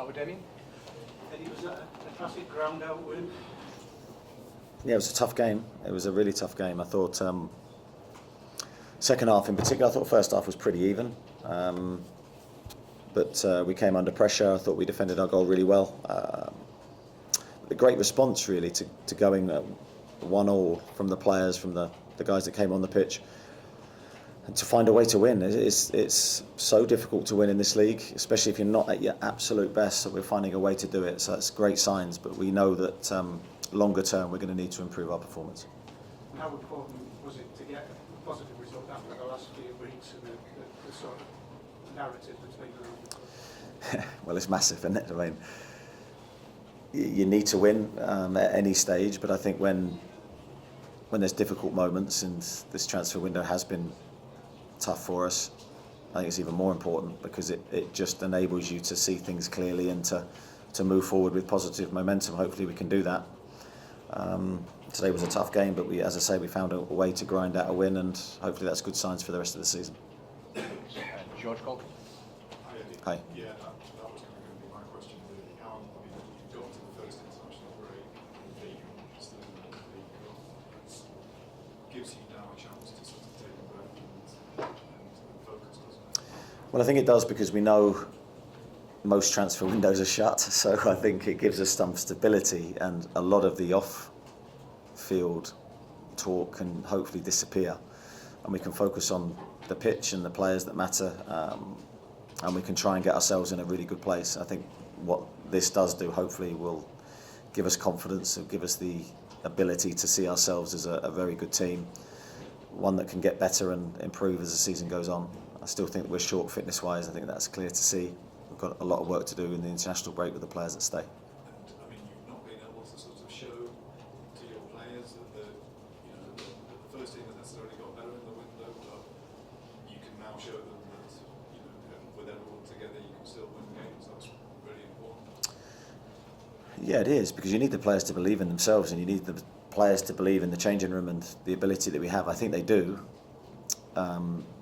start with Eddie. Eddie, was that a classic ground out win? Yeah, it was a tough game. It was a really tough game. I thought second half in particular, I thought first half was pretty even. But we came under pressure. I thought we defended our goal really well. A great response really to going 1-1 from the players, from the guys that came on the pitch, and to find a way to win. It's so difficult to win in this league, especially if you're not at your absolute best. So we're finding a way to do it. So that's great signs. But we know that longer term we're going to need to improve our performance. How important was it to get a positive result after the last few weeks and the sort of narrative that's been around the club? Well, it's massive, isn't it? I mean, you need to win at any stage, but I think when there's difficult moments, and this transfer window has been tough for us, I think it's even more important because it just enables you to see things clearly and to move forward with positive momentum. Hopefully we can do that. Today was a tough game, but as I say, we found a way to grind out a win, and hopefully that's good signs for the rest of the season. George Gold. Hi. Yeah, that was going to be my question really. How, I mean, you've got to the first international break, and still in the league, it gives you now a chance to sort of take a breath and focus, doesn't it? Well, I think it does, because we know most transfer windows are shut, so I think it gives us some stability, and a lot of the off-field talk can hopefully disappear, and we can focus on the pitch and the players that matter, and we can try and get ourselves in a really good place. I think what this does do, hopefully, will give us confidence and give us the ability to see ourselves as a very good team, one that can get better and improve as the season goes on. I still think we're short fitness-wise. I think that's clear to see. We've got a lot of work to do in the international break with the players that stay. And I mean, you've not been able to sort of show to your players that the first team has necessarily got better in the window, but you can now show them that with everyone together you can still win games. That's really important. Yeah, it is, because you need the players to believe in themselves, and you need the players to believe in the changing room and the ability that we have. I think they do.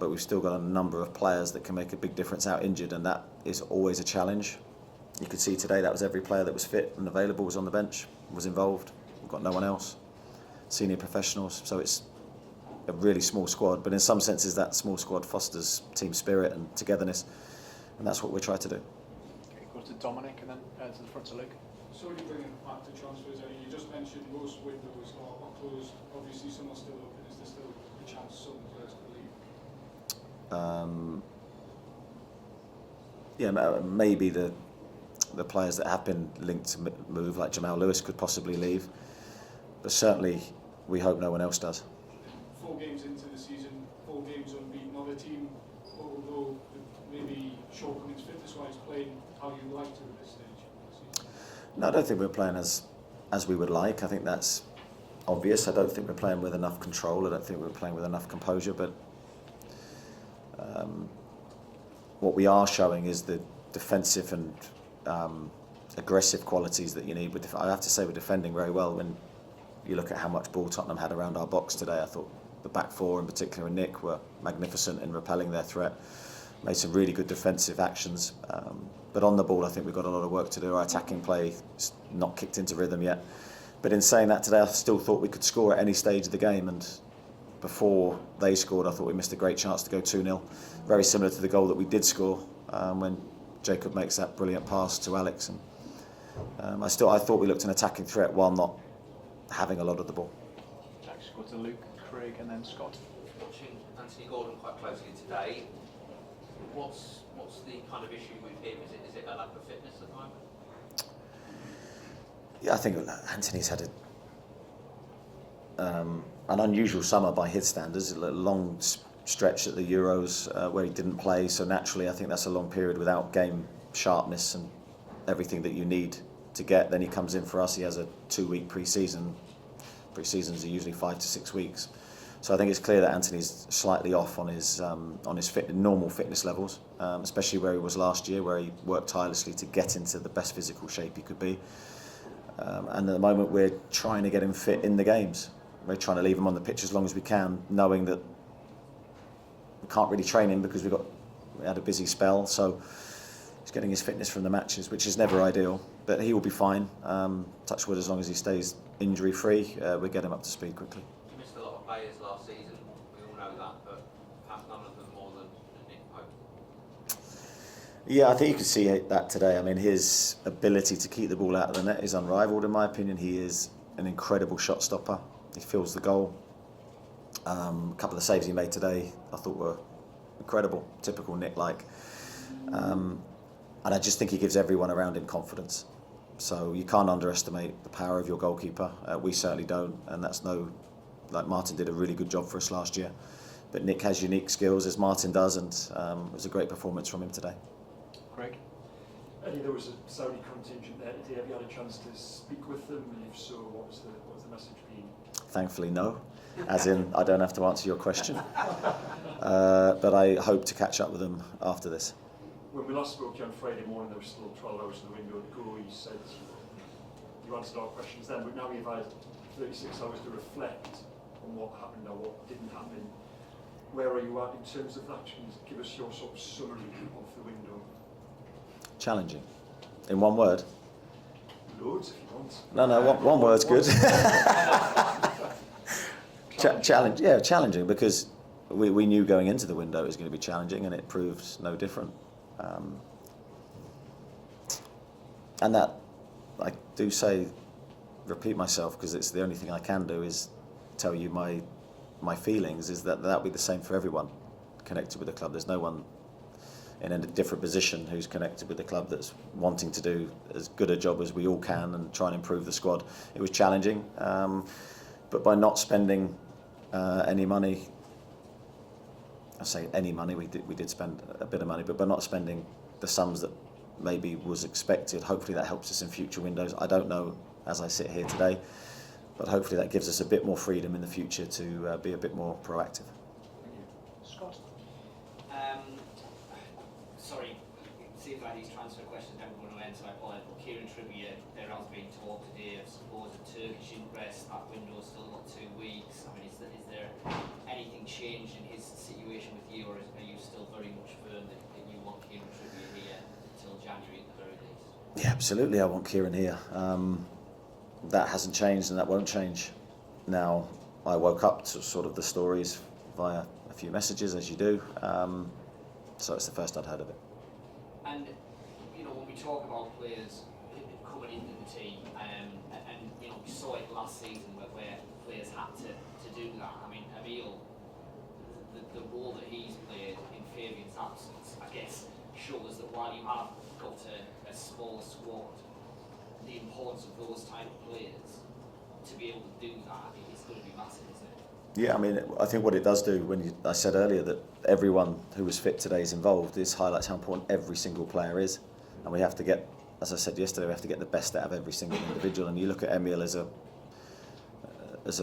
But we've still got a number of players that can make a big difference out injured, and that is always a challenge. You could see today that was every player that was fit and available was on the bench, was involved. We've got no one else. Senior professionals, so it's a really small squad, but in some senses that small squad fosters team spirit and togetherness, and that's what we try to do. Okay, go to Dominic and then to the front to Luke. Sorry, bringing it back to transfers, you just mentioned most windows are closed. Obviously some are still open. Is there still a chance some players could leave? Yeah, maybe the players that have been linked to move, like Jamal Lewis, could possibly leave, but certainly we hope no one else does. 4 games into the season, 4 games unbeaten on a team, although maybe shortcomings fitness-wise, playing how you like to at this stage. No, I don't think we're playing as we would like. I think that's obvious. I don't think we're playing with enough control. I don't think we're playing with enough composure, but what we are showing is the defensive and aggressive qualities that you need. I have to say we're defending very well. When you look at how much ball Tottenham had around our box today, I thought the back four, in particular, and Nick, were magnificent in repelling their threat. Made some really good defensive actions. But on the ball, I think we've got a lot of work to do. Our attacking play is not kicked into rhythm yet. But in saying that, today I still thought we could score at any stage of the game, and before they scored, I thought we missed a great chance to go 2-0. Very similar to the goal that we did score when Jacob makes that brilliant pass to Alex. And I thought we looked an attacking threat while not having a lot of the ball. Thanks. Go to Luke, Craig, and then Scott. Watching Anthony Gordon quite closely today, what's the kind of issue with him? Is it a lack of fitness at the moment? Yeah, I think Anthony's had an unusual summer by his standards, a long stretch at the Euros where he didn't play, so naturally I think that's a long period without game sharpness and everything that you need to get. Then he comes in for us, he has a 2-week pre-season. Pre-seasons are usually 5 to 6 weeks. So I think it's clear that Anthony's slightly off on his normal fitness levels, especially where he was last year, where he worked tirelessly to get into the best physical shape he could be. And at the moment we're trying to get him fit in the games. We're trying to leave him on the pitch as long as we can, knowing that we can't really train him because we had a busy spell. So he's getting his fitness from the matches, which is never ideal, but he will be fine. Touch wood, as long as he stays injury free, we'll get him up to speed quickly. You missed a lot of players last season, we all know that, but perhaps none of them more than Nick Howe. Yeah, I think you can see that today. I mean, his ability to keep the ball out of the net is unrivaled, in my opinion. He is an incredible shot stopper. He fills the goal. A couple of the saves he made today, I thought were incredible, typical Nick-like. And I just think he gives everyone around him confidence. So you can't underestimate the power of your goalkeeper. We certainly don't, and that's like Martin did a really good job for us last year. But Nick has unique skills, as Martin does, and it was a great performance from him today. Craig? Eddie, there was a Saudi contingent there today. Have you had a chance to speak with them? And if so, what was the message been? Thankfully, no. As in, I don't have to answer your question. But I hope to catch up with them after this. When we last spoke to you on Friday morning, there was still 12 hours in the window to go. You said you answered our questions then, but now you've had 36 hours to reflect on what happened or what didn't happen. Where are you at in terms of that? Can you give us your sort of summary of the window? Challenging. In one word? Loads, if you want. No, one word's good. Challenging, because we knew going into the window it was going to be challenging, and it proved no different. And that, I do say, repeat myself, because it's the only thing I can do, is tell you my feelings, is that'll be the same for everyone connected with the club. There's no one in a different position who's connected with the club that's wanting to do as good a job as we all can and try and improve the squad. It was challenging, but by not spending any money, I say any money, we did spend a bit of money, but by not spending the sums that maybe was expected, hopefully that helps us in future windows. I don't know as I sit here today, but hopefully that gives us a bit more freedom in the future to be a bit more proactive. Scott? Sorry, it seems like these transfer questions never going to end, so I apologise. But Kieran Trippier, there has been talk today of supposed Turkish interest. That window's still got 2 weeks. I mean, is there anything changed in his situation with you, or are you still very much firm that you want Kieran Trippier here until January at the very least? Yeah, absolutely. I want Kieran here. That hasn't changed, and that won't change. Now, I woke up to sort of the stories via a few messages, as you do. So it's the first I'd heard of it. And when we talk about players coming into the team, and we saw it last season where players had to do that. I mean, Emil, the role that he's played in Fabian's absence, I guess, shows that while you have got a small squad, the importance of those type of players to be able to do that is going to be massive, isn't it? Yeah, I mean, I think what it does do, I said earlier that everyone who was fit today is involved, this highlights how important every single player is. And we have to get, as I said yesterday, we have to get the best out of every single individual. And you look at Emil as a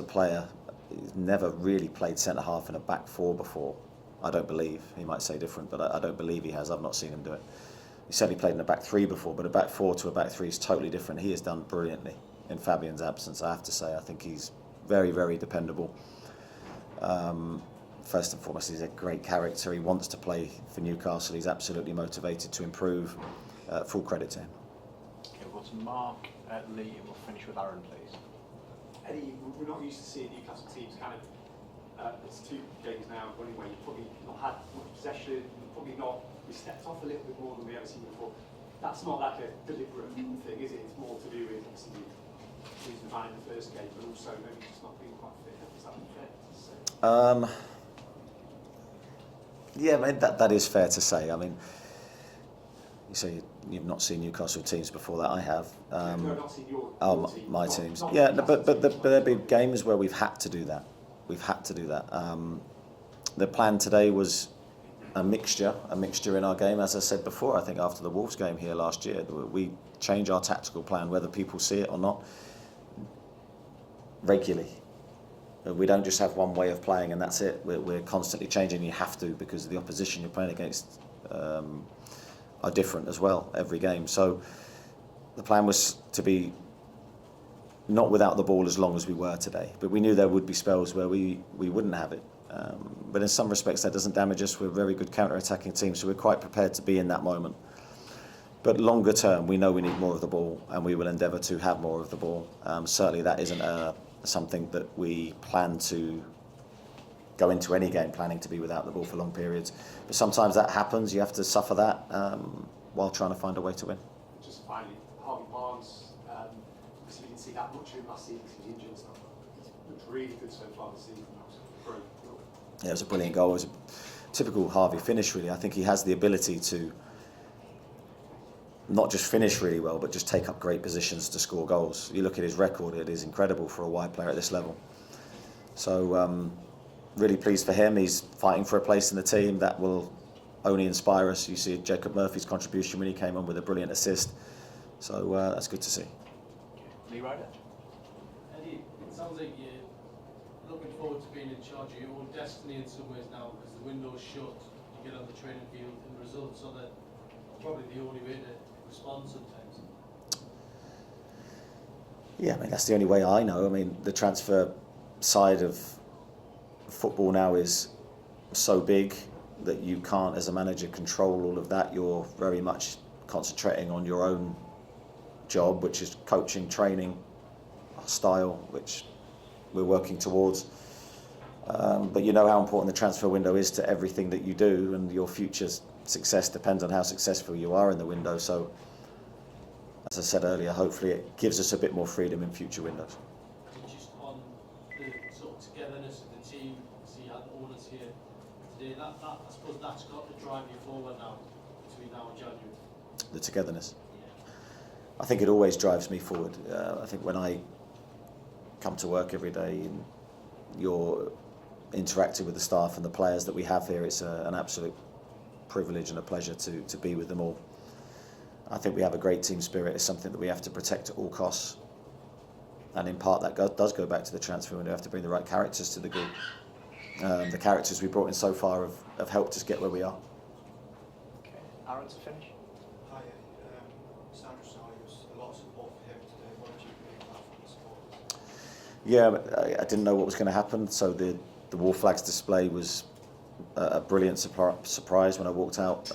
player, he's never really played centre-half in a back four before. I don't believe. He might say different, but I don't believe he has. I've not seen him do it. He certainly played in a back three before, but a back four to a back three is totally different. He has done brilliantly in Fabian's absence, I have to say. I think he's very, very dependable. First and foremost, he's a great character. He wants to play for Newcastle. He's absolutely motivated to improve. Full credit to him. Okay, we'll go to Mark, Lee, and we'll finish with Aaron, please. Eddie, we're not used to seeing Newcastle teams kind of, it's 2 games now running where you've probably not had much possession, we stepped off a little bit more than we ever seen before. That's not like a deliberate thing, is it? It's more to do with obviously losing the man in the first game, but also maybe just not being quite fit. Is that fair to say? Yeah, I mean, that is fair to say. I mean, you say you've not seen Newcastle teams before. That I have. No, not seen your team. My not- teams. not Yeah, Newcastle but teams. there have been games where we've had to do that. The plan today was a mixture in our game. As I said before, I think after the Wolves game here last year, we change our tactical plan, whether people see it or not, regularly. We don't just have one way of playing and that's it. We're constantly changing. You have to, because the opposition you're playing against are different as well every game. So the plan was to be not without the ball as long as we were today, but we knew there would be spells where we wouldn't have it. But in some respects that doesn't damage us. We're a very good counter-attacking team, so we're quite prepared to be in that moment. But longer term, we know we need more of the ball, and we will endeavour to have more of the ball. Certainly, that isn't something that we plan to go into any game planning to be without the ball for long periods. But sometimes that happens. You have to suffer that while trying to find a way to win. Just finally, Harvey Barnes, because we didn't see that much of him last season because he was injured and stuff. He's looked really good so far this season. That was great. Yeah, it was a brilliant goal. It was a typical Harvey finish, really. I think he has the ability to not just finish really well, but just take up great positions to score goals. You look at his record, it is incredible for a wide player at this level. So really pleased for him. He's fighting for a place in the team. That will only inspire us. You see Jacob Murphy's contribution when he came on with a brilliant assist. So that's good to see. Lee Ryder? Eddie, it sounds like you're looking forward to being in charge of your own destiny in some ways now, because the window's shut, you get on the training field, and results are probably the only way to respond sometimes. Yeah, I mean, that's the only way I know. I mean, the transfer side of football now is so big that you can't, as a manager, control all of that. You're very much concentrating on your own job, which is coaching, training, style, which we're working towards. But you know how important the transfer window is to everything that you do, and your future success depends on how successful you are in the window. So, as I said earlier, hopefully it gives us a bit more freedom in future windows. Just on the sort of togetherness of the team, so you had owners here today, that I suppose that's got to drive you forward now, between now and January. The togetherness. I think it always drives me forward. I think when I come to work every day and you're interacting with the staff and the players that we have here, it's an absolute privilege and a pleasure to be with them all. I think we have a great team spirit. It's something that we have to protect at all costs. And in part that does go back to the transfer window. We have to bring the right characters to the group. The characters we brought in so far have helped us get where we are. Okay. Aaron to finish? Hi, Sandro Sarrios, a lot of support for him today. What did you think about from the supporters? Yeah, I didn't know what was going to happen, so the Wall Flags display was a brilliant surprise when I walked out.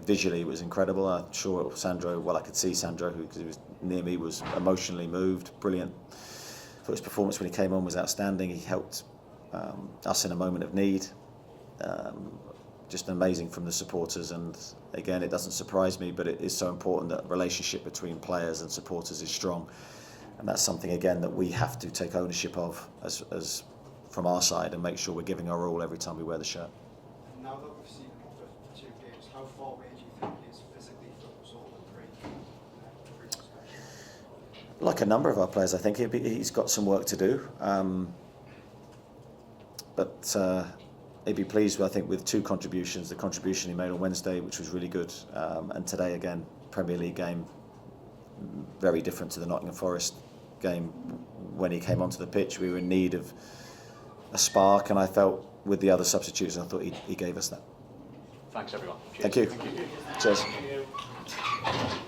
Visually, it was incredible. I'm sure Sandro, well, I could see Sandro, who, because he was near me, was emotionally moved. Brilliant. Thought his performance when he came on was outstanding. He helped us in a moment of need. Just amazing from the supporters, and again, it doesn't surprise me, but it is so important that the relationship between players and supporters is strong, and that's something again that we have to take ownership of as from our side and make sure we're giving our all every time we wear the shirt. And now that we've seen him for 2 games, how far away do you think he is physically from sort of the break suspension? Like a number of our players, I think he's got some work to do, but he'd be pleased, I think, with 2 contributions. The contribution he made on Wednesday, which was really good, and today again, Premier League game, very different to the Nottingham Forest game. When he came onto the pitch, we were in need of a spark, and I felt with the other substitutes, I thought he gave us that. Thanks, everyone. Cheers. Thank you. Thank you. Cheers. Thank you.